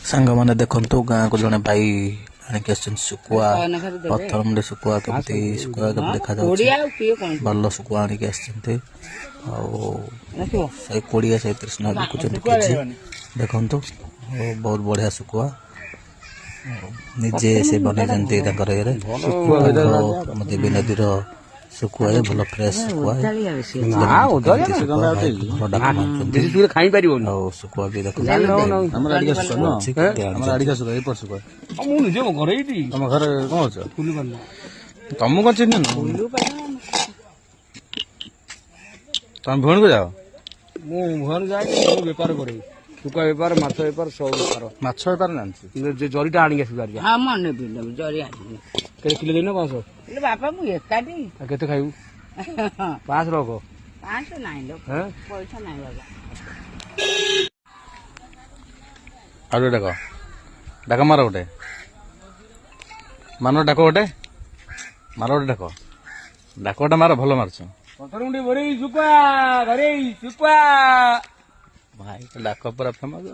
ସାଙ୍ଗମାନେ ଦେଖନ୍ତୁ ଗାଁକୁ ଜଣେ ଭାଇ ଆଣିକି ଆସିଛନ୍ତି ଶୁଖୁଆ ପଥର ମୁଣ୍ଡି ଶୁଖୁଆ କେମିତି ଦେଖାଯାଉଛି ଭଲ ଶୁଖୁଆ ଆଣିକି ଆସିଛନ୍ତି ଆଉ 120-130 ଟଙ୍କା ବିକୁଛନ୍ତି କେଜି ଦେଖନ୍ତୁ ବହୁତ ବଢିଆ ଶୁଖୁଆ ନିଜେ ସେ ବନେଇଛନ୍ତି ତାଙ୍କର ଇଏରେ ଦେବୀ ନଦୀର ଶୁଖୁଆ ଭଲ ଫ୍ରେଶ ଶୁଖୁଆ ଖାଇପାରିବନି ଆଉ ଶୁଖୁଆ ବି ଦେଖନ୍ତୁ ତମ ଘରେ କଣ ଅଛ ତମକୁ କଣ ଚିହ୍ନି ତମେ ଭଉଣୀକୁ ଯାଅ ମୁଁ ଭଉଣୀ ଯାଏ ବେପାର କରେ ଶୁଖୁଆ ବେପାର ମାଛ ବେପାର ସବୁ ବେପାର ମାଛ ବେପାର ଜାଣିଛି ଜରିଟା ଆଣିକି ଆସିବି ହଁ ମନେ ପିଲା ଜରି ଆଣିବି କେତେ କିଲୋ ଦେଇନ 500 ବାପା ମୁଁ ଏକାଠି କେତେ ଖାଇବୁ 500 ରଖ 500 ନାହିଁ ଲୋ ପଇସା ନାହିଁ ବାବା ଆଉ ଗୋଟେ ଡାକ ମାର ଗୋଟେ ମାନ ଡାକ ଗୋଟେ ମାର ଗୋଟେ ଡାକଟା ମାର ଭଲ ମାରୁଛ ଭାଇ ଡାକ ପୁରା ଫେମସ